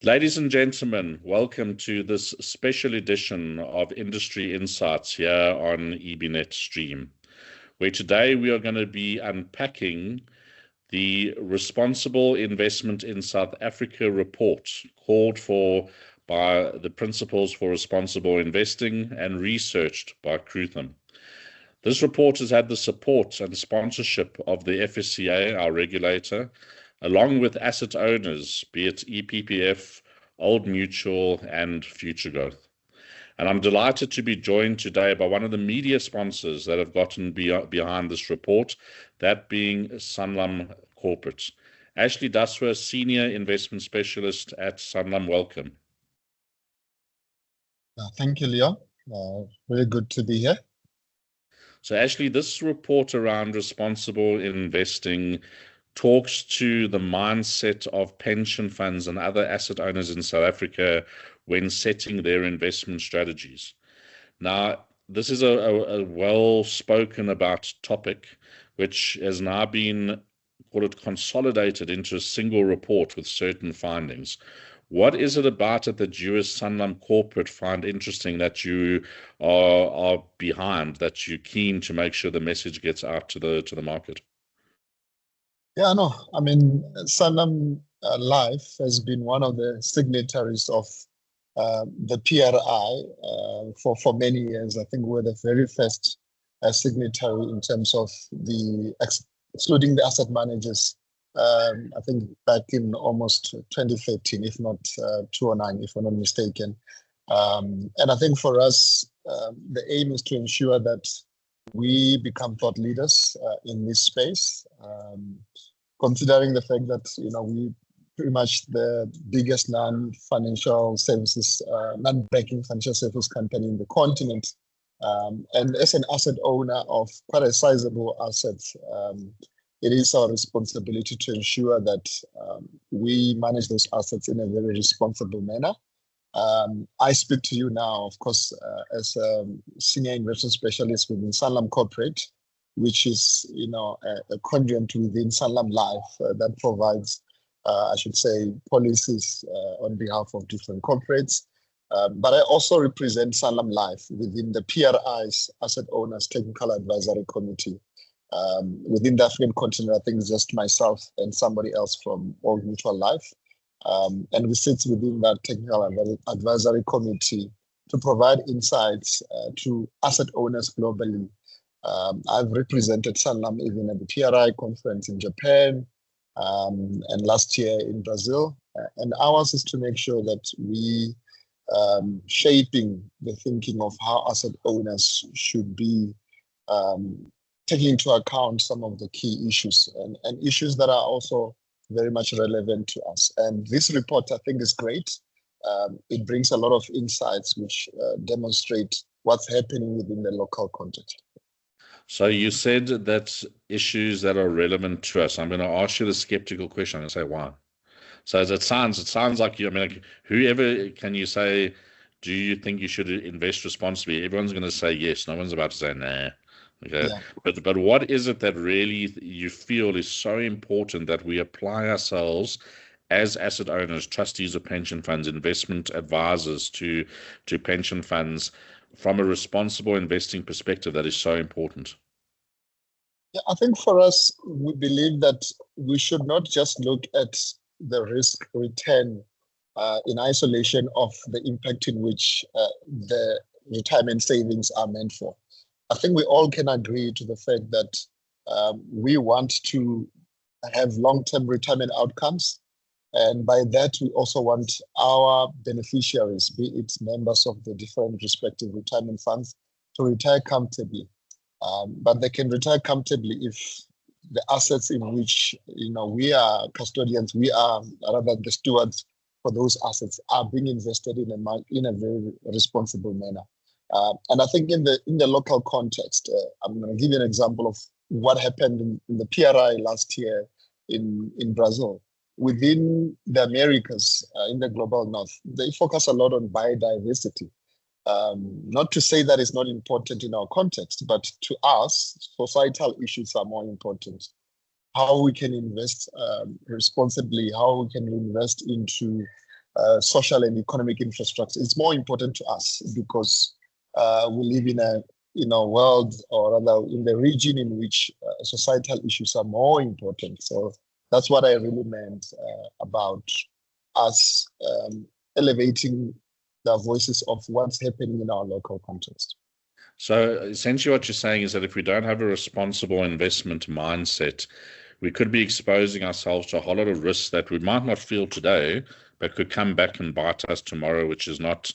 Ladies and gentlemen, welcome to this special edition of Industry Insights here on EBNet Stream, where today we are going to be unpacking the Responsible Investment in South Africa report called for by the Principles for Responsible Investing and researched by Krutham. This report has had the support and sponsorship of the FSCA, our regulator, along with asset owners, be it EPPF, Old Mutual, and Future Growth. And I'm delighted to be joined today by one of the media sponsors that have gotten behind this report, that being Sanlam Corporate. Ashley Daswa, Senior Investment Specialist at Sanlam, welcome. Thank you, Leo. Very good to be here. So Ashley, this report around responsible investing talks to the mindset of pension funds and other asset owners in South Africa when setting their investment strategies. Now, this is a well-spoken about topic, which has now been, call it, consolidated into a single report with certain findings. What is it about it that you as Sanlam Corporate find interesting, that you are behind, that you're keen to make sure the message gets out to the market? Yeah, no, I mean, Sanlam Life has been one of the signatories of the PRI for many years. I think we're the very first signatory in terms of excluding the asset managers. I think back in almost 2013, if not 2009, if I'm not mistaken. And I think for us, the aim is to ensure that we become thought leaders in this space, considering the fact that, we pretty much the biggest non-financial services, non-banking financial services company in the continent. And as an asset owner of quite a sizable asset, it is our responsibility to ensure that we manage those assets in a very responsible manner. I speak to you now, of course, as a senior investment specialist within Sanlam Corporate, which is, a conjoint within Sanlam Life that provides, I should say, policies on behalf of different corporates. But I also represent Sanlam Life within the PRI's Asset Owners Technical Advisory Committee. Within the African continent, I think it's just myself and somebody else from Old Mutual Life. And we sit within that technical advisory committee to provide insights to asset owners globally. I've represented Sanlam even at the PRI conference in Japan and last year in Brazil. And ours is to make sure that we shaping the thinking of how asset owners should be taking into account some of the key issues and issues that are also very much relevant to us. And this report, I think, is great. It brings a lot of insights which demonstrate what's happening within the local context. So you said that issues that are relevant to us. I'm going to ask you the skeptical question. I'm going to say why. So it sounds like you. I mean, like, whoever can you say, do you think you should invest responsibly? Everyone's going to say yes. No one's about to say nah. Okay, yeah. But what is it that really you feel is so important that we apply ourselves as asset owners, trustees of pension funds, investment advisors to pension funds from a responsible investing perspective that is so important? Yeah, I think for us, we believe that we should not just look at the risk return in isolation of the impact in which the retirement savings are meant for. I think we all can agree to the fact that we want to have long-term retirement outcomes. And by that, we also want our beneficiaries, be it members of the different respective retirement funds, to retire comfortably. But they can retire comfortably if the assets in which we are custodians, we are rather the stewards for those assets, are being invested in a very responsible manner. And I think in the local context, I'm going to give you an example of what happened in the PRI last year in Brazil. Within the Americas, in the global north, they focus a lot on biodiversity. Not to say that it's not important in our context, but to us, societal issues are more important. How we can invest responsibly, how we can invest into social and economic infrastructure. It's more important to us because we live in a world, or rather in the region in which societal issues are more important. So that's what I really meant about us elevating the voices of what's happening in our local context. So essentially what you're saying is that if we don't have a responsible investment mindset, we could be exposing ourselves to a whole lot of risks that we might not feel today, but could come back and bite us tomorrow, which is not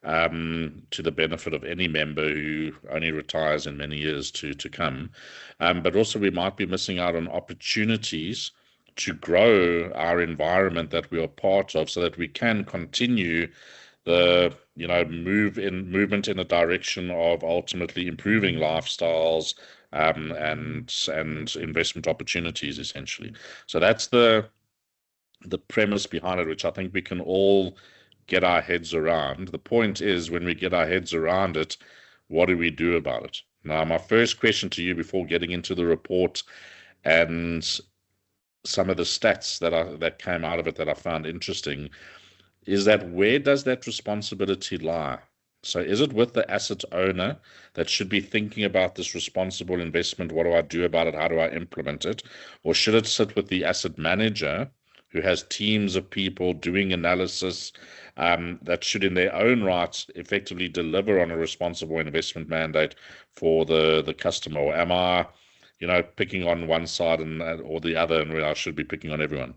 to the benefit of any member who only retires in many years to come. But also we might be missing out on opportunities to grow our environment that we are part of, so that we can continue the movement in a direction of ultimately improving lifestyles and investment opportunities, essentially. So that's the premise behind it, which I think we can all get our heads around. The point is, when we get our heads around it, what do we do about it? Now, my first question to you before getting into the report and some of the stats that came out of it that I found interesting is that where does that responsibility lie? So is it with the asset owner that should be thinking about this responsible investment? What do I do about it? How do I implement it? Or should it sit with the asset manager who has teams of people doing analysis that should in their own right effectively deliver on a responsible investment mandate for the customer? Or am I picking on one side or the other, and where I should be picking on everyone?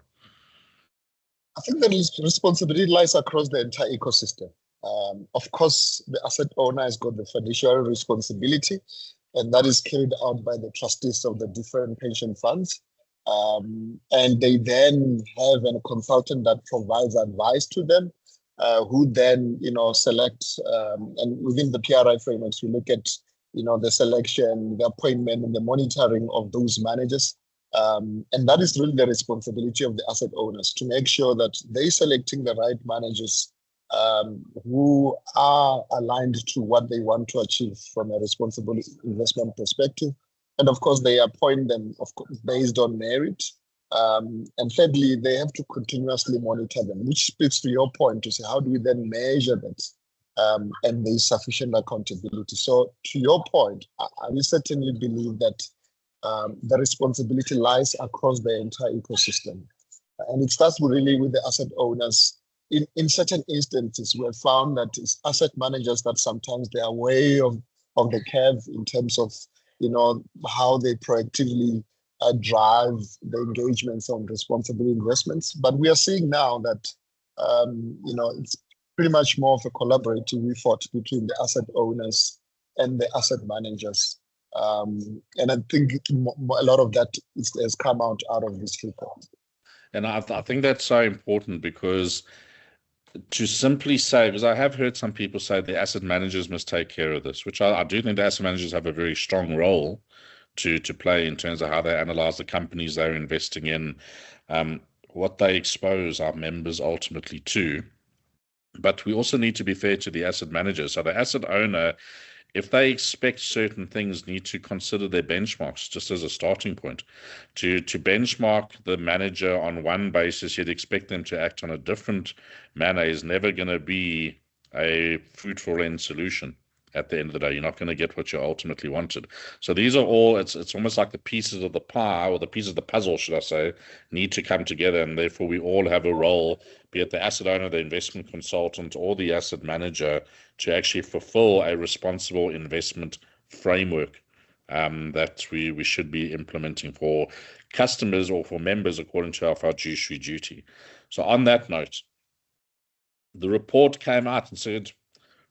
I think the responsibility lies across the entire ecosystem. Of course, the asset owner has got the fiduciary responsibility, and that is carried out by the trustees of the different pension funds. And they then have a consultant that provides advice to them, who then, select, and within the PRI frameworks, we look at, the selection, the appointment, and the monitoring of those managers. And that is really the responsibility of the asset owners, to make sure that they're selecting the right managers who are aligned to what they want to achieve from a responsible investment perspective. And of course, they appoint them based on merit. And thirdly, they have to continuously monitor them, which speaks to your point to say, how do we then measure that? And there's sufficient accountability. So to your point, I will certainly believe that the responsibility lies across the entire ecosystem. And it starts really with the asset owners. In certain instances, we have found that it's asset managers that sometimes they are way of the curve in terms of, how they proactively drive the engagements on responsible investments. But we are seeing now that, it's pretty much more of a collaborative effort between the asset owners and the asset managers. And I think a lot of that has come out of this report. And I think that's so important, because to simply say, because I have heard some people say the asset managers must take care of this, which I do think the asset managers have a very strong role to play in terms of how they analyze the companies they're investing in, what they expose our members ultimately to. But we also need to be fair to the asset manager. So the asset owner, if they expect certain things, need to consider their benchmarks just as a starting point. To benchmark the manager on one basis, you'd expect them to act on a different manner, is never going to be a fruitful end solution. At the end of the day, you're not going to get what you ultimately wanted. So these are all, it's almost like the pieces of the pie, or the pieces of the puzzle, should I say, need to come together. And therefore we all have a role, be it the asset owner, the investment consultant, or the asset manager, to actually fulfill a responsible investment framework that we should be implementing for customers or for members according to our fiduciary duty. So on that note, the report came out and said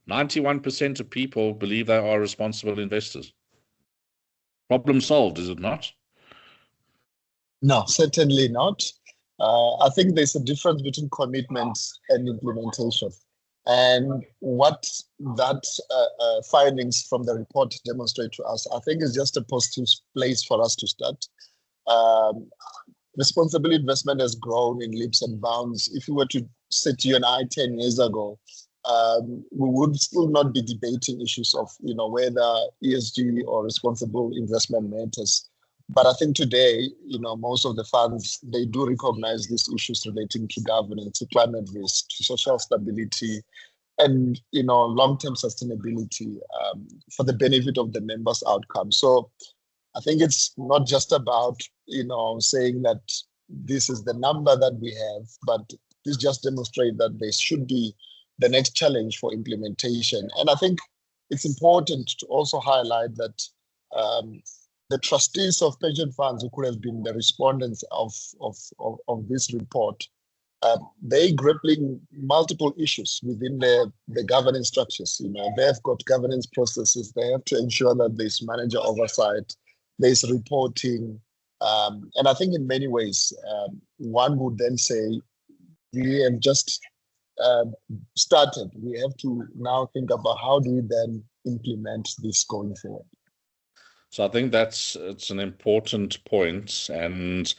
91% of people believe they are responsible investors. Problem solved, is it not? No, certainly not. I think there's a difference between commitment and implementation. And what that findings from the report demonstrate to us, I think, is just a positive place for us to start. Responsible investment has grown in leaps and bounds. If you were to sit you and I 10 years ago, we would still not be debating issues of, whether ESG or responsible investment matters. But I think today, most of the funds, they do recognize these issues relating to governance, to climate risk, to social stability, and long-term sustainability for the benefit of the members' outcome. So I think it's not just about saying that this is the number that we have, but this just demonstrates that there should be the next challenge for implementation. And I think it's important to also highlight that the trustees of pension funds, who could have been the respondents of this report, they grappling multiple issues within the governance structures. They've got governance processes. They have to ensure that there's manager oversight, there's reporting. And I think in many ways, one would then say, we have just started. We have to now think about how do we then implement this going forward. So I think it's an important point, and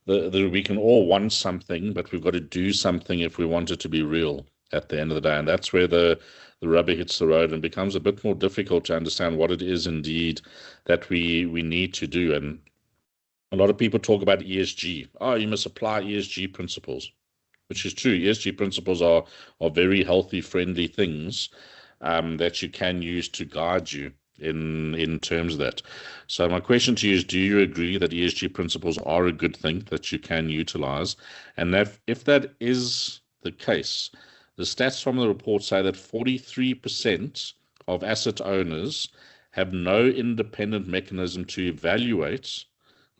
we can all want something, but we've got to do something if we want it to be real at the end of the day. And that's where the rubber hits the road and becomes a bit more difficult to understand what it is indeed that we need to do. And a lot of people talk about ESG. Oh, you must apply ESG principles, which is true. ESG principles are very healthy, friendly things that you can use to guide you in terms of that. So my question to you is, do you agree that ESG principles are a good thing that you can utilize? And that if that is the case, the stats from the report say that 43% of asset owners have no independent mechanism to evaluate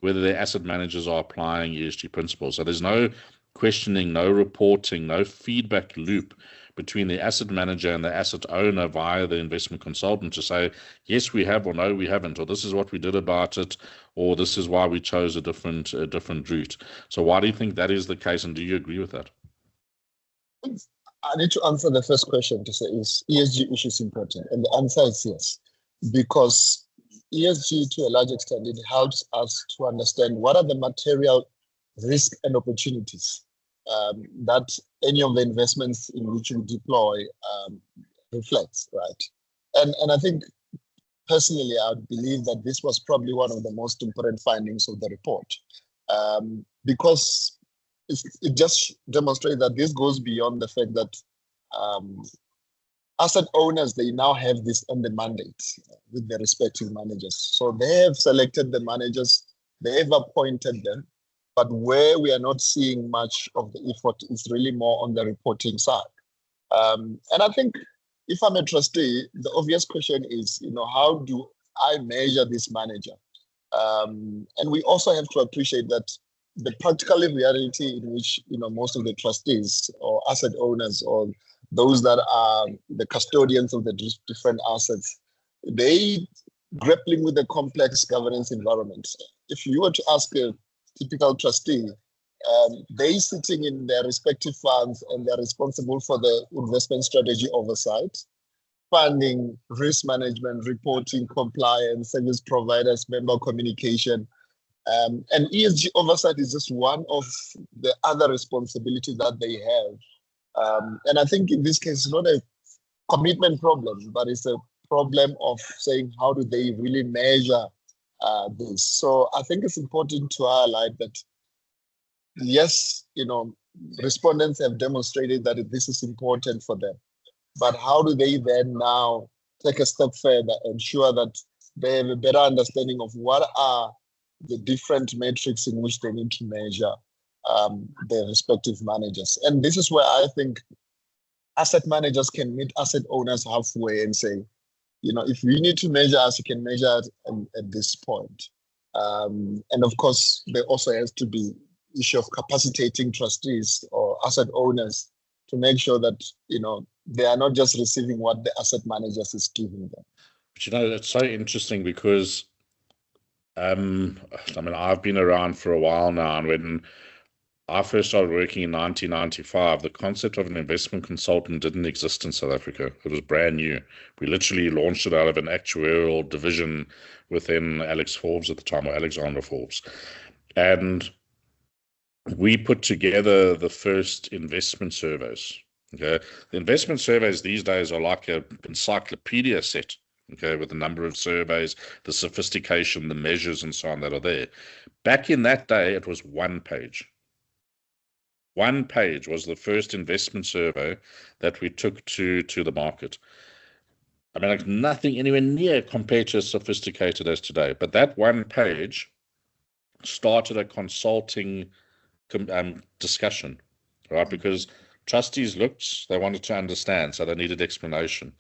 whether their asset managers are applying ESG principles. So there's no questioning, no reporting, no feedback loop between the asset manager and the asset owner via the investment consultant to say, yes, we have, or no, we haven't, or this is what we did about it, or this is why we chose a different route. So why do you think that is the case, and do you agree with that? I need to answer the first question to say, is ESG issues important? And the answer is yes, because ESG, to a large extent, it helps us to understand what are the material risks and opportunities that any of the investments in which we deploy reflects, right? And I think personally, I believe that this was probably one of the most important findings of the report, because it just demonstrates that this goes beyond the fact that asset owners, they now have this under mandate with their respective managers. So they have selected the managers, they have appointed them, but where we are not seeing much of the effort is really more on the reporting side. And I think if I'm a trustee, the obvious question is, how do I measure this manager? And we also have to appreciate that the practical reality in which, most of the trustees or asset owners or those that are the custodians of the different assets, they grappling with the complex governance environment. If you were to ask a typical trustee, they sitting in their respective funds and they're responsible for the investment strategy oversight, funding, risk management, reporting, compliance, service providers, member communication. And ESG oversight is just one of the other responsibilities that they have. And I think in this case, it's not a commitment problem, but it's a problem of saying, how do they really measure this? So I think it's important to highlight that, yes, respondents have demonstrated that this is important for them, but how do they then now take a step further, ensure that they have a better understanding of what are the different metrics in which they need to measure their respective managers. And this is where I think asset managers can meet asset owners halfway and say, if we need to measure us, you can measure it at this point. And of course, there also has to be issue of capacitating trustees or asset owners to make sure that, they are not just receiving what the asset managers is giving them. But it's so interesting because I've been around for a while now, and when I first started working in 1995, the concept of an investment consultant didn't exist in South Africa. It was brand new. We literally launched it out of an actuarial division within Alex Forbes at the time, or Alexander Forbes. And we put together the first investment surveys. Okay, the investment surveys these days are like an encyclopedia set okay, with the number of surveys, the sophistication, the measures, and so on that are there. Back in that day, it was one page. One page was the first investment survey that we took to the market. I mean, like nothing anywhere near compared to as sophisticated as today. But that one page started a consulting discussion, right? Because trustees looked, they wanted to understand, so they needed explanation.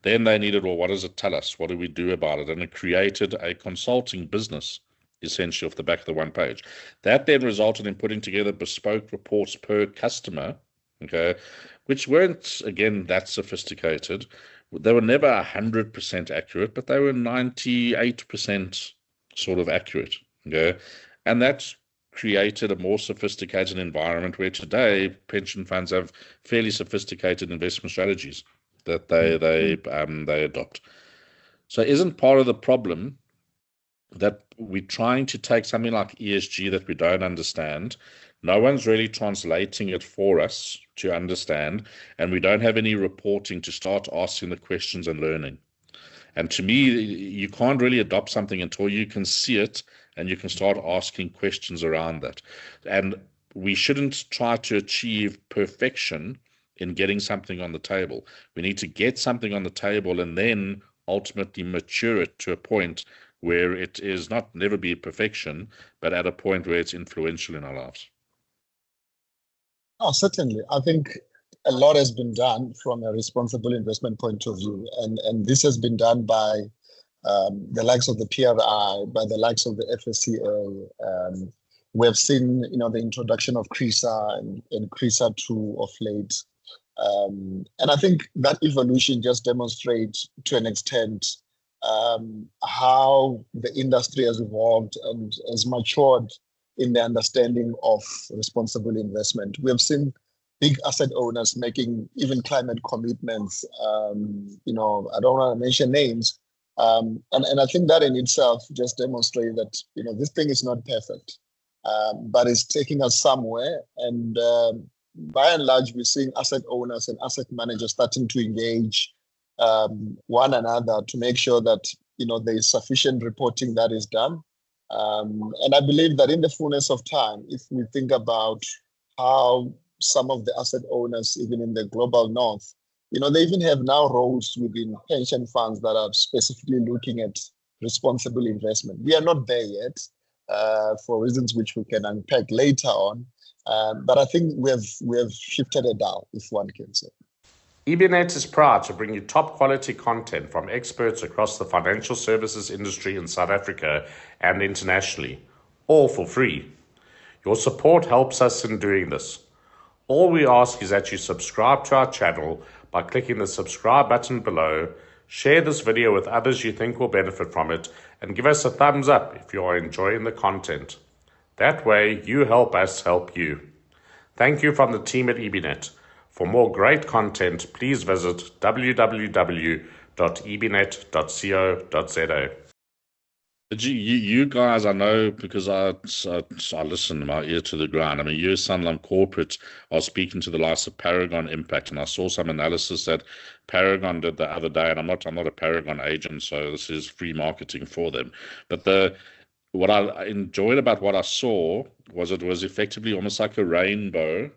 Then they needed, well, what does it tell us? What do we do about it? And it created a consulting business, essentially, off the back of the one page. That then resulted in putting together bespoke reports per customer, okay, which weren't, again, that sophisticated. They were never 100% accurate, but they were 98% sort of accurate, okay? And that's created a more sophisticated environment where today pension funds have fairly sophisticated investment strategies that they adopt. So isn't part of the problem that we're trying to take something like ESG that we don't understand? No one's really translating it for us to understand, and we don't have any reporting to start asking the questions and learning. And to me, you can't really adopt something until you can see it and you can start asking questions around that. And we shouldn't try to achieve perfection in getting something on the table. We need to get something on the table and then ultimately mature it to a point where it is not never be perfection, but at a point where it's influential in our lives. Oh, certainly. I think a lot has been done from a responsible investment point of view, and this has been done by the likes of the PRI, by the likes of the FSCA. We have seen, the introduction of CRISA and CRISA 2 of late. And I think that evolution just demonstrates to an extent how the industry has evolved and has matured in the understanding of responsible investment. We have seen big asset owners making even climate commitments. I don't want to mention names. And I think that in itself just demonstrates that, this thing is not perfect, but it's taking us somewhere. And by and large, we're seeing asset owners and asset managers starting to engage one another to make sure that, there is sufficient reporting that is done. And I believe that in the fullness of time, if we think about how some of the asset owners, even in the global north, they even have now roles within pension funds that are specifically looking at responsible investment. We are not there yet for reasons which we can unpack later on. But I think we have shifted it down, if one can say. EBNet is proud to bring you top quality content from experts across the financial services industry in South Africa and internationally, all for free. Your support helps us in doing this. All we ask is that you subscribe to our channel by clicking the subscribe button below, share this video with others you think will benefit from it, and give us a thumbs up if you are enjoying the content. That way, you help us help you. Thank you from the team at EBNet. For more great content, please visit www.ebnet.co.za. You guys, I know because I listen, my ear to the ground. I mean, you as Sanlam Corporate are speaking to the likes of Paragon Impact, and I saw some analysis that Paragon did the other day, and I'm not a Paragon agent, so this is free marketing for them. But what I enjoyed about what I saw was it was effectively almost like a rainbow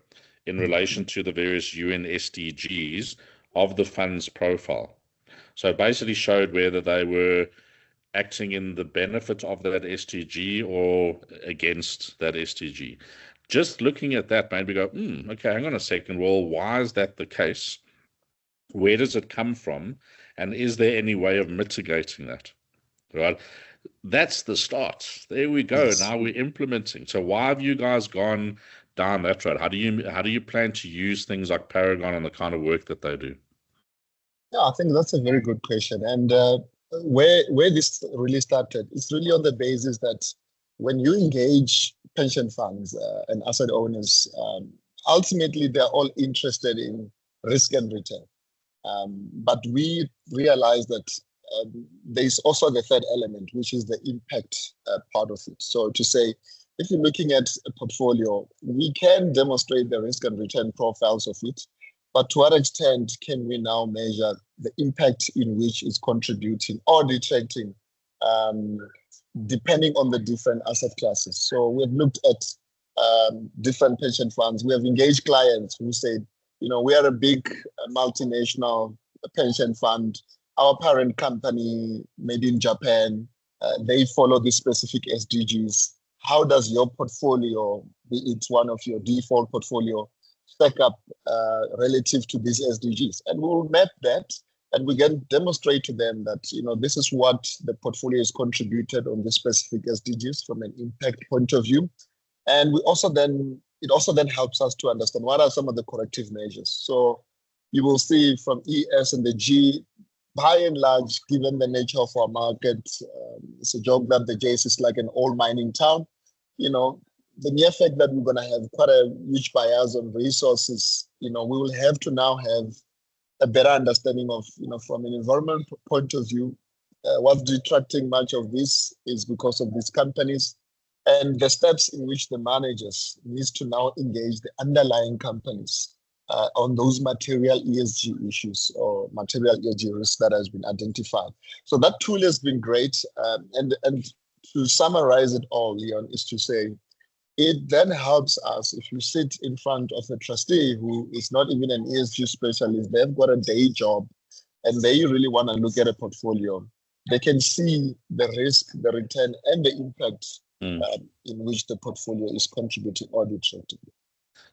in relation to the various UN SDGs of the fund's profile. So it basically showed whether they were acting in the benefit of that SDG or against that SDG. Just looking at that made me go, okay, hang on a second. Well, why is that the case? Where does it come from? And is there any way of mitigating that? Right? That's the start. There we go. Yes. Now we're implementing. So why have you guys gone down that road? How do you plan to use things like Paragon and the kind of work that they do? Yeah, I think that's a very good question. And where this really started, it's really on the basis that when you engage pension funds and asset owners, ultimately they're all interested in risk and return. But we realize that there's also the third element, which is the impact part of it. So to say, if you're looking at a portfolio, we can demonstrate the risk and return profiles of it, but to what extent can we now measure the impact in which it's contributing or detracting, depending on the different asset classes. So we've looked at different pension funds. We have engaged clients who said, we are a big multinational pension fund. Our parent company, maybe in Japan, they follow the specific SDGs. How does your portfolio, be it one of your default portfolio, stack up relative to these SDGs? And we'll map that, and we can demonstrate to them that this is what the portfolio has contributed on the specific SDGs from an impact point of view. And it also then helps us to understand what are some of the corrective measures. So you will see from ES and the G, by and large, given the nature of our market, it's a joke that the JS is like an old mining town. The mere fact that we're going to have quite a huge bias on resources, we will have to now have a better understanding of, from an environmental point of view, what's detracting much of this is because of these companies, and the steps in which the managers needs to now engage the underlying companies on those material ESG issues or material ESG risks that has been identified. So that tool has been great. And to summarize it all, Leon, is to say, it then helps us if you sit in front of a trustee who is not even an ESG specialist, they've got a day job, and they really want to look at a portfolio. They can see the risk, the return, and the impact in which the portfolio is contributing or detracting.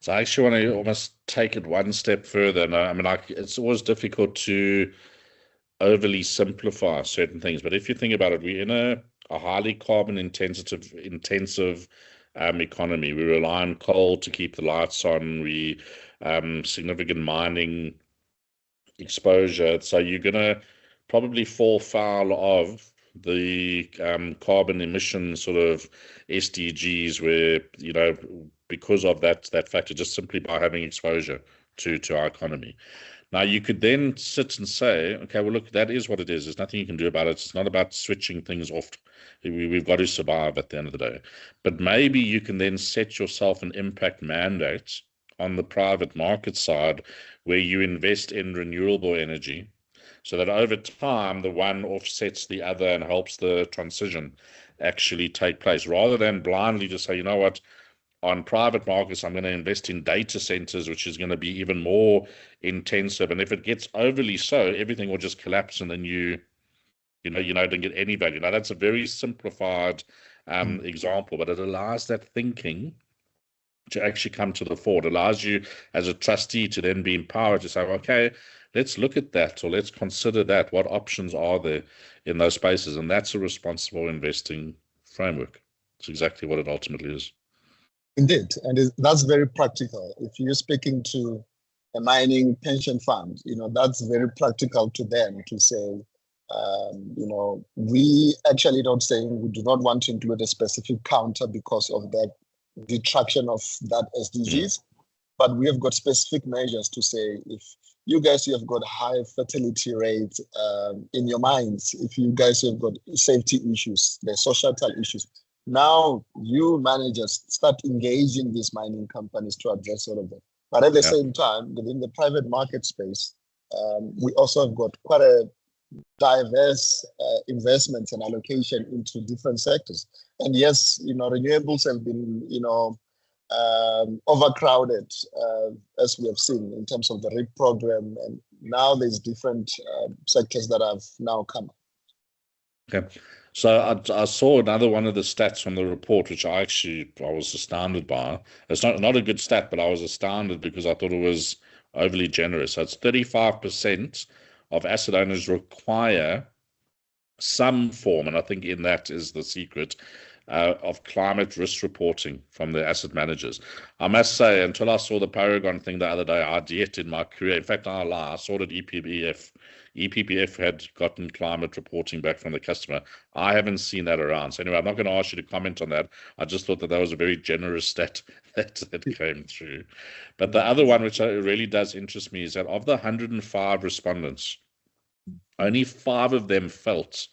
So I actually want to almost take it one step further. And I mean, it's always difficult to overly simplify certain things. But if you think about it, we're in a highly carbon intensive economy. We rely on coal to keep the lights on. We significant mining exposure. So you're going to probably fall foul of the carbon emission sort of SDGs where, because of that factor, just simply by having exposure to our economy. Now, you could then sit and say, okay, well, look, that is what it is. There's nothing you can do about it. It's not about switching things off. We've got to survive at the end of the day. But maybe you can then set yourself an impact mandate on the private market side where you invest in renewable energy so that over time, the one offsets the other and helps the transition actually take place, rather than blindly just say, you know what, on private markets, I'm going to invest in data centers, which is going to be even more intensive. And if it gets overly so, everything will just collapse, and then you don't get any value. Now, that's a very simplified example, but it allows that thinking to actually come to the fore. It allows you as a trustee to then be empowered to say, okay, let's look at that, or let's consider that. What options are there in those spaces? And that's a responsible investing framework. It's exactly what it ultimately is. Indeed, and that's very practical. If you're speaking to a mining pension fund, that's very practical to them to say, we actually don't say we do not want to include a specific counter because of that detraction of that SDGs, but we have got specific measures to say, if you guys have got high fertility rates in your mines, if you guys have got safety issues, the societal issues, now you managers start engaging these mining companies to address all of that. But at the same time, within the private market space, we also have got quite a diverse investments and allocation into different sectors. And yes, renewables have been, overcrowded, as we have seen in terms of the REAP program. And now there's different sectors that have now come up. Okay. So I saw another one of the stats from the report, which I was astounded by. It's not a good stat, but I was astounded because I thought it was overly generous. So it's 35% of asset owners require some form, and I think in that is the secret, of climate risk reporting from the asset managers. I must say, until I saw the Paragon thing the other day, I'd yet in my career, in fact, I saw that EPPF had gotten climate reporting back from the customer. I haven't seen that around. So anyway, I'm not going to ask you to comment on that. I just thought that was a very generous stat that came through. But the other one, which really does interest me, is that of the 105 respondents, only 5 of them felt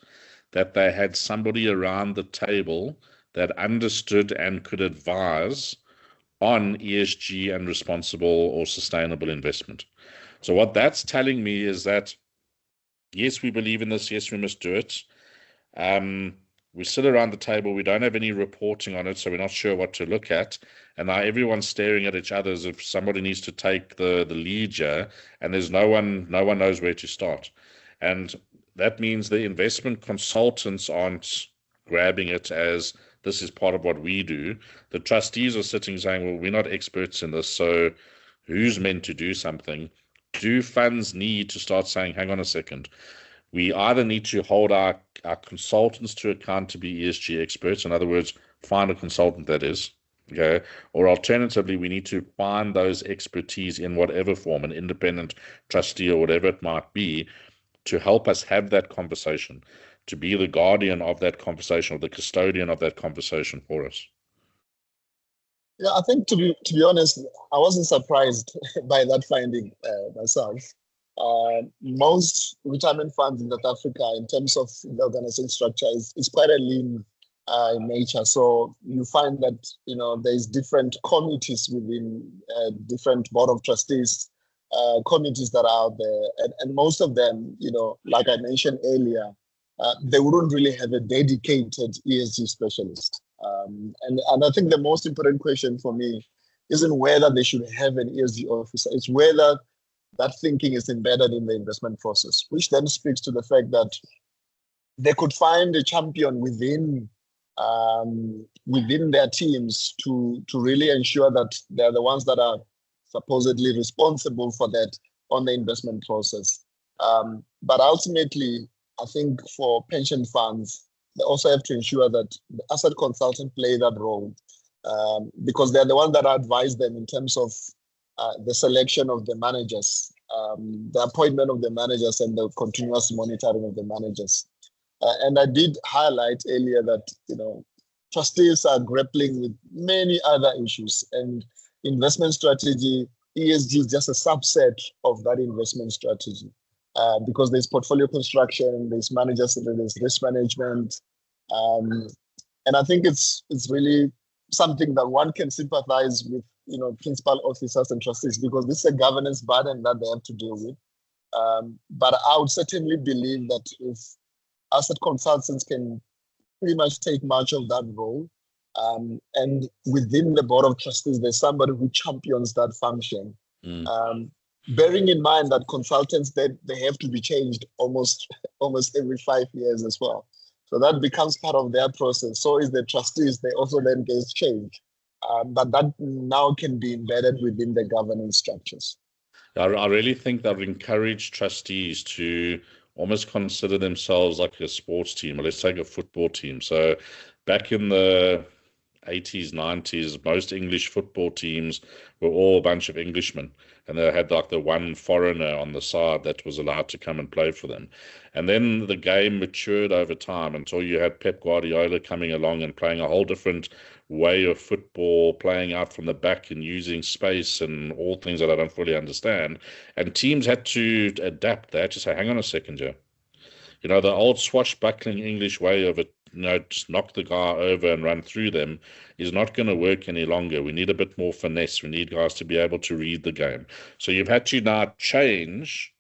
that they had somebody around the table that understood and could advise on ESG and responsible or sustainable investment. So what that's telling me is that yes, we believe in this. Yes, we must do it. We sit around the table. We don't have any reporting on it, so we're not sure what to look at. And now everyone's staring at each other as if somebody needs to take the lead here, and there's no one knows where to start. And that means the investment consultants aren't grabbing it as this is part of what we do. The trustees are sitting saying, well, we're not experts in this, so who's meant to do something? Do funds need to start saying, hang on a second, we either need to hold our consultants to account to be ESG experts, in other words, find a consultant that is, okay, or alternatively, we need to find those expertise in whatever form, an independent trustee or whatever it might be, to help us have that conversation, to be the guardian of that conversation or the custodian of that conversation for us. Yeah, I think to be honest, I wasn't surprised by that finding myself. Most retirement funds in South Africa, in terms of the organization structure, is quite a lean in nature. So you find that there's different committees within different board of trustees, committees that are out there, and most of them, like I mentioned earlier, they wouldn't really have a dedicated ESG specialist. And I think the most important question for me isn't whether they should have an ESG officer, it's whether that thinking is embedded in the investment process, which then speaks to the fact that they could find a champion within their teams to really ensure that they're the ones that are supposedly responsible for that on the investment process. But ultimately, I think for pension funds, they also have to ensure that the asset consultant play that role, because they're the ones that advise them in terms of the selection of the managers, the appointment of the managers, and the continuous monitoring of the managers. And I did highlight earlier that trustees are grappling with many other issues, and investment strategy, ESG is just a subset of that investment strategy. Because there's portfolio construction, there's managers, there's risk management, and I think it's really something that one can sympathize with, principal officers and trustees, because this is a governance burden that they have to deal with. But I would certainly believe that if asset consultants can pretty much take much of that role, and within the board of trustees, there's somebody who champions that function. Bearing in mind that consultants, they have to be changed almost every 5 years as well. So that becomes part of their process. So is the trustees, they also then get changed. But that now can be embedded within the governance structures. I really think that would encourage trustees to almost consider themselves like a sports team, or let's take a football team. So back in the 80s, 90s, most English football teams were all a bunch of Englishmen, and they had like the one foreigner on the side that was allowed to come and play for them. And then the game matured over time until you had Pep Guardiola coming along and playing a whole different way of football, playing out from the back and using space and all things that I don't fully understand. And teams had to adapt. They had to say, hang on a second, Joe. The old swashbuckling English way of it, just knock the guy over and run through them, is not going to work any longer. We need a bit more finesse. We need guys to be able to read the game. So you've had to now change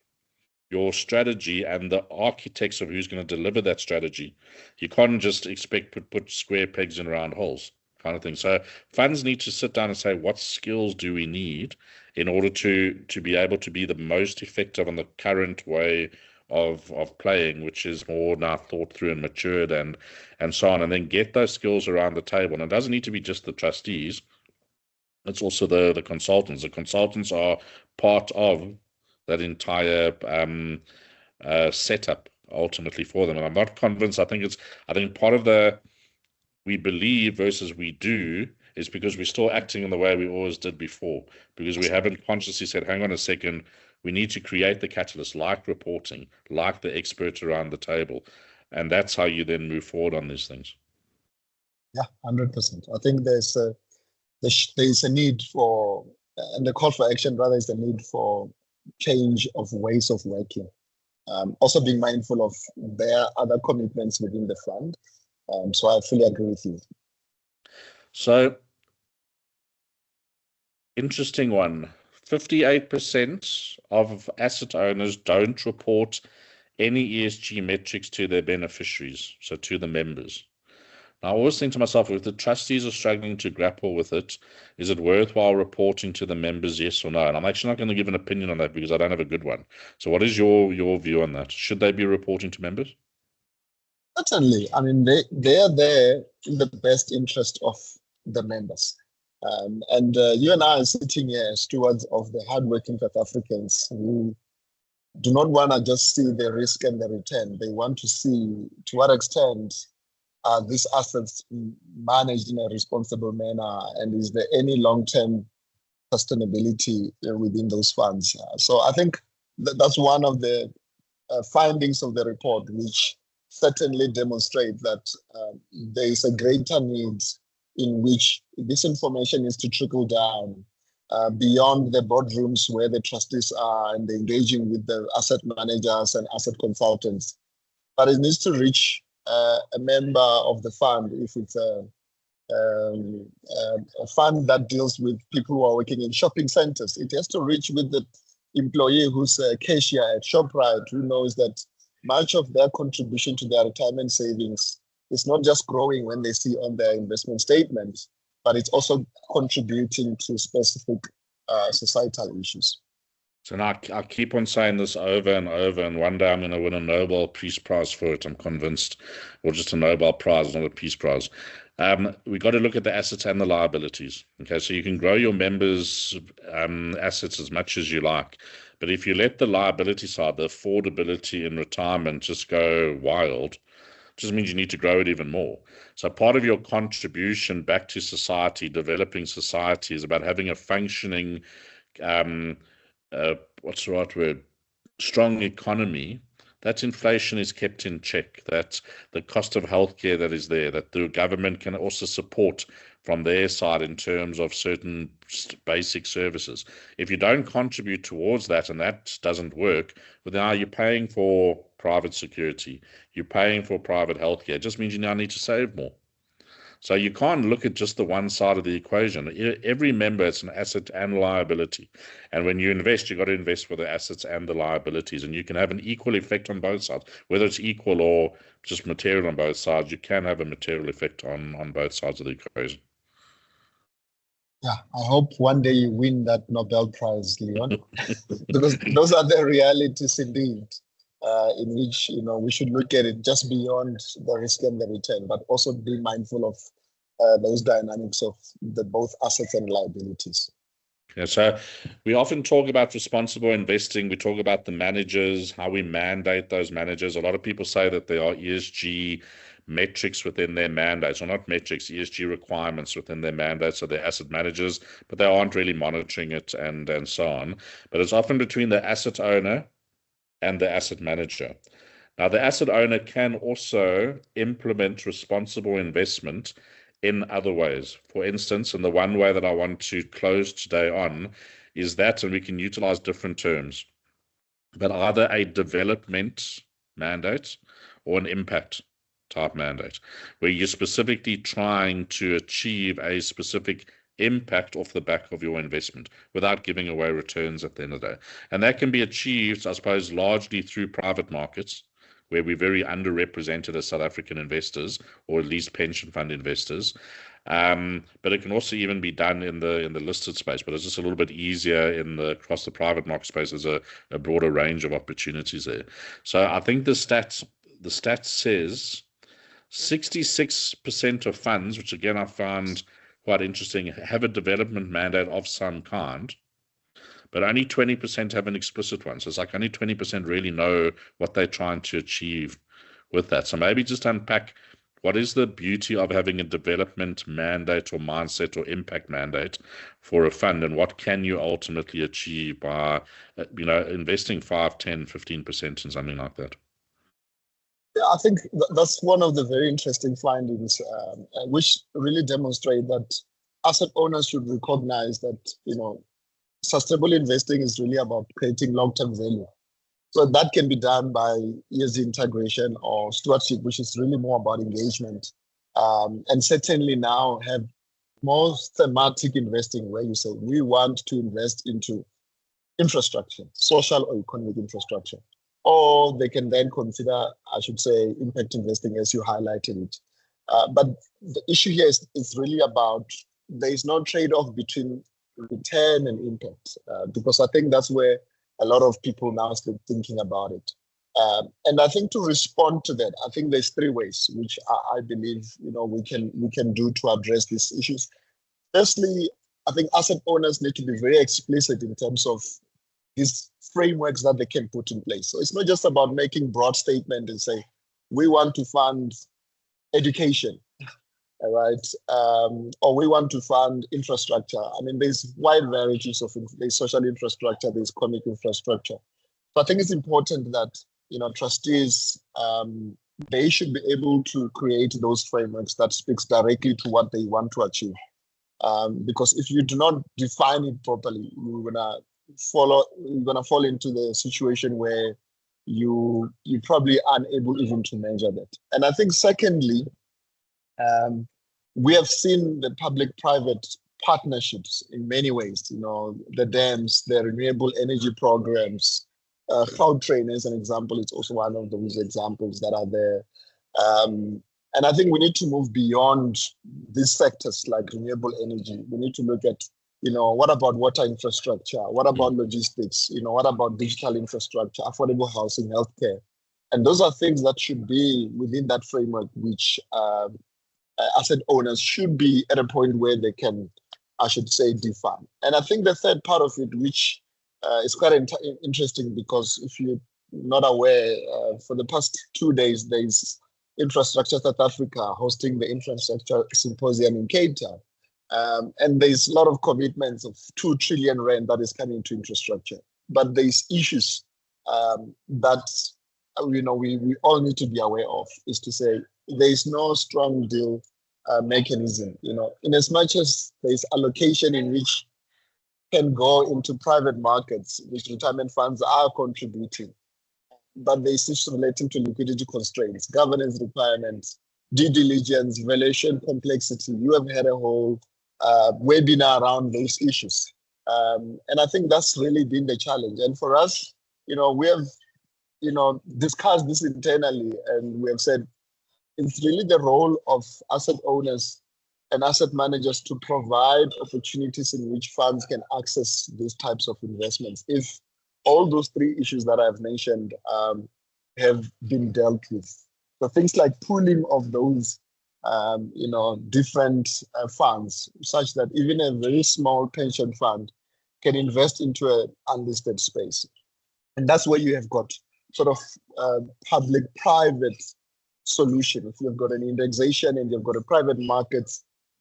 your strategy and the architects of who's going to deliver that strategy. You can't just expect to put square pegs in round holes kind of thing. So funds need to sit down and say, what skills do we need in order to be able to be the most effective on the current way of playing, which is more now thought through and matured and so on, and then get those skills around the table. And it doesn't need to be just the trustees. It's also the consultants. The consultants are part of that entire setup ultimately for them. And I'm not convinced. I think part of the we believe versus we do is because we're still acting in the way we always did before, because we haven't consciously said, hang on a second, we need to create the catalyst, like reporting, like the experts around the table. And that's how you then move forward on these things. Yeah, 100%. I think there's a need for, and the call for action rather is the need for change of ways of working. Also being mindful of their other commitments within the fund. So I fully agree with you. So, interesting one. 58% of asset owners don't report any ESG metrics to their beneficiaries, so to the members. Now, I always think to myself, if the trustees are struggling to grapple with it, is it worthwhile reporting to the members, yes or no? And I'm actually not going to give an opinion on that because I don't have a good one. So what is your view on that? Should they be reporting to members? Certainly. I mean, they are there in the best interest of the members. And you and I are sitting here as stewards of the hardworking South Africans who do not want to just see the risk and the return. They want to see to what extent are these assets managed in a responsible manner, and is there any long-term sustainability within those funds? So I think that's one of the findings of the report, which certainly demonstrate that there is a greater need in which this information is to trickle down beyond the boardrooms where the trustees are and engaging with the asset managers and asset consultants. But it needs to reach a member of the fund, if it's a fund that deals with people who are working in shopping centers. It has to reach with the employee who's a cashier at ShopRite, who knows that much of their contribution to their retirement savings is not just growing when they see on their investment statement, but it's also contributing to specific societal issues. So now I keep on saying this over and over, and one day I'm going to win a Nobel Peace Prize for it, I'm convinced, or just a Nobel Prize, not a Peace Prize. We got to look at the assets and the liabilities. Okay, so you can grow your members' assets as much as you like, but if you let the liability side, the affordability in retirement, just go wild, it just means you need to grow it even more. So part of your contribution back to society, developing society, is about having a functioning what's the right word? Strong economy. That inflation is kept in check. That the cost of healthcare that is there, that the government can also support from their side in terms of certain basic services. If you don't contribute towards that and that doesn't work, well, now you're paying for private security, you're paying for private healthcare. It just means you now need to save more. So you can't look at just the one side of the equation. Every member is an asset and liability. And when you invest, you've got to invest for the assets and the liabilities. And you can have an equal effect on both sides. Whether it's equal or just material on both sides, you can have a material effect on both sides of the equation. Yeah, I hope one day you win that Nobel Prize, Leon, because those are the realities indeed. In which we should look at it just beyond the risk and the return, but also be mindful of those dynamics of the both assets and liabilities. Yeah, so we often talk about responsible investing. We talk about the managers, how we mandate those managers. A lot of people say that there are ESG metrics within their mandates, or not metrics, ESG requirements within their mandates, so they're asset managers, but they aren't really monitoring it and so on. But it's often between the asset owner and the asset manager. Now, the asset owner can also implement responsible investment in other ways. For instance, and the one way that I want to close today on is that, and we can utilize different terms, but either a development mandate or an impact type mandate, where you're specifically trying to achieve a specific impact off the back of your investment without giving away returns at the end of the day. And that can be achieved, I suppose, largely through private markets, where we're very underrepresented as South African investors, or at least pension fund investors. But it can also even be done in the listed space, but it's just a little bit easier across the private market space. There's a broader range of opportunities there. So I think the stats says 66% of funds, which again I found quite interesting, have a development mandate of some kind, but only 20% have an explicit one. So it's like only 20% really know what they're trying to achieve with that. So maybe just unpack what is the beauty of having a development mandate or mindset or impact mandate for a fund, and what can you ultimately achieve by investing 5, 10, 15% in something like that. Yeah, I think that's one of the very interesting findings, which really demonstrate that asset owners should recognize that, sustainable investing is really about creating long-term value. So that can be done by ESG integration or stewardship, which is really more about engagement. And certainly now have more thematic investing, where you say, we want to invest into infrastructure, social or economic infrastructure. or they can then consider, I should say, impact investing as you highlighted it. But the issue here is really about there is no trade-off between return and impact, because I think that's where a lot of people now start thinking about it. And I think to respond to that, I think there's three ways which I believe we can do to address these issues. Firstly, I think asset owners need to be very explicit in terms of these frameworks that they can put in place. So it's not just about making broad statement and say we want to fund education, all right, or we want to fund infrastructure. I mean, there's wide varieties of there's social infrastructure, there's economic infrastructure. So I think it's important that trustees they should be able to create those frameworks that speaks directly to what they want to achieve. Because if you do not define it properly, you're gonna fall into the situation where you probably unable even to measure that. And I think secondly, we have seen the public-private partnerships in many ways. The dams, the renewable energy programs. Train as an example, it's also one of those examples that are there. And I think we need to move beyond these sectors like renewable energy. We need to look at, what about water infrastructure? What about logistics? What about digital infrastructure, affordable housing, healthcare? And those are things that should be within that framework, which asset owners should be at a point where they can, I should say, define. And I think the third part of it, which is quite interesting, because if you're not aware, for the past 2 days, there's Infrastructure South Africa hosting the Infrastructure Symposium in Cape Town. And there's a lot of commitments of 2 trillion rand that is coming to infrastructure. But there's issues that we all need to be aware of, is to say there's no strong deal mechanism. In as much as there's allocation in which can go into private markets, which retirement funds are contributing, but there's issues relating to liquidity constraints, governance requirements, due diligence, valuation complexity. You have had a whole webinar around those issues. And I think that's really been the challenge. And for us, we have, discussed this internally, and we have said it's really the role of asset owners and asset managers to provide opportunities in which funds can access these types of investments. If all those 3 issues that I've mentioned have been dealt with. So things like pooling of those, different funds, such that even a very small pension fund can invest into an unlisted space. And that's where you have got sort of public-private solution. If you've got an indexation and you've got a private market,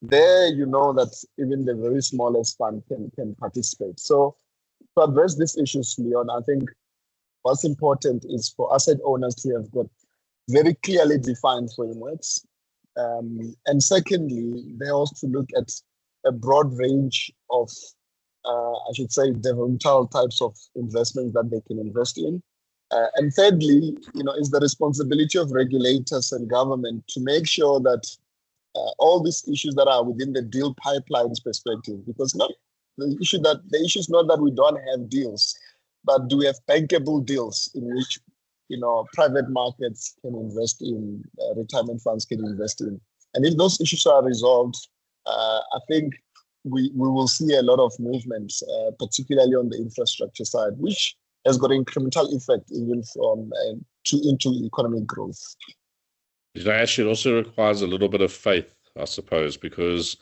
there that even the very smallest fund can participate. So to address these issues, Leon, I think what's important is for asset owners to have got very clearly defined frameworks. And secondly, they also look at a broad range of, I should say, developmental types of investments that they can invest in. And thirdly, is the responsibility of regulators and government to make sure that all these issues that are within the deal pipelines perspective, because the issue is not that we don't have deals, but do we have bankable deals in which private markets can invest in, retirement funds can invest in. And if those issues are resolved, I think we will see a lot of movement, particularly on the infrastructure side, which has got incremental effect even from into economic growth. Actually, it also requires a little bit of faith, I suppose, because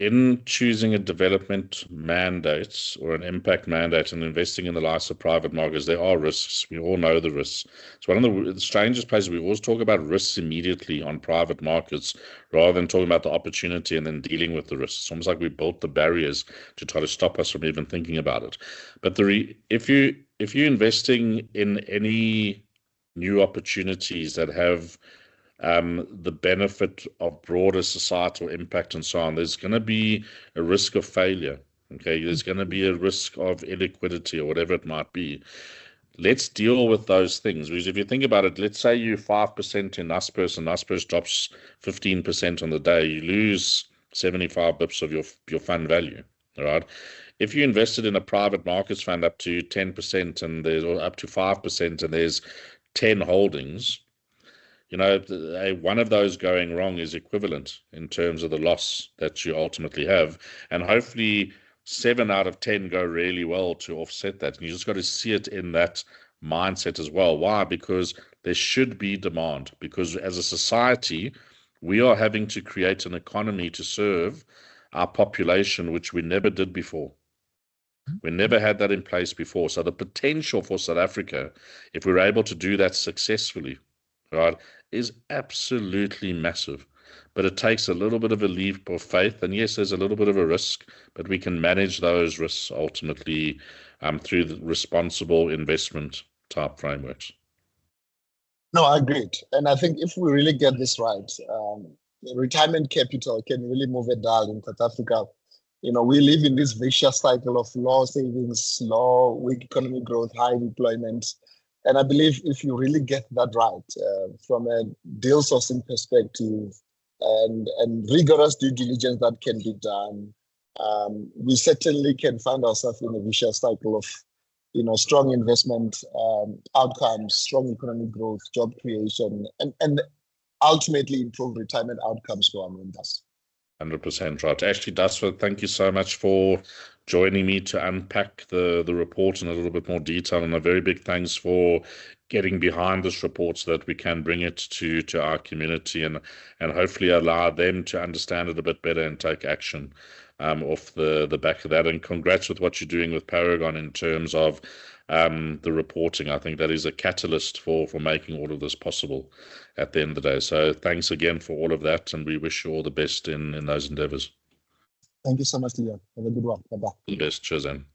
in choosing a development mandate or an impact mandate and investing in the likes of private markets, there are risks. We all know the risks. It's one of the strangest places. We always talk about risks immediately on private markets rather than talking about the opportunity and then dealing with the risks. It's almost like we built the barriers to try to stop us from even thinking about it. But if you're investing in any new opportunities that have the benefit of broader societal impact and so on, there's going to be a risk of failure. Okay, there's going to be a risk of illiquidity or whatever it might be. Let's deal with those things. Because if you think about it, let's say you 5% in Naspers and Naspers drops 15% on the day, you lose 75 bips of your fund value. All right. If you invested in a private markets fund up to 10% and there's or up to 5% and there's 10 holdings, one of those going wrong is equivalent in terms of the loss that you ultimately have. And hopefully 7 out of 10 go really well to offset that. And you just got to see it in that mindset as well. Why? Because there should be demand. Because as a society, we are having to create an economy to serve our population, which we never did before. We never had that in place before. So the potential for South Africa, if we're able to do that successfully, right, is absolutely massive. But it takes a little bit of a leap of faith. And yes, there's a little bit of a risk, but we can manage those risks ultimately through the responsible investment type frameworks. No, I agree. And I think if we really get this right, retirement capital can really move a dial in South Africa. We live in this vicious cycle of low savings, low weak economic growth, high employment. And I believe if you really get that right, from a deal sourcing perspective and rigorous due diligence that can be done, we certainly can find ourselves in a vicious cycle of strong investment outcomes, strong economic growth, job creation, and ultimately improve retirement outcomes for our members. 100% right. Ashley Dusford, thank you so much for joining me to unpack the report in a little bit more detail, and a very big thanks for getting behind this report so that we can bring it to our community and hopefully allow them to understand it a bit better and take action off the back of that. And congrats with what you're doing with Paragon in terms of the reporting. I think that is a catalyst for making all of this possible at the end of the day. So thanks again for all of that, and we wish you all the best in those endeavors. Thank you so much, Leon. Have a good one. Bye-bye. The best. Cheers, then.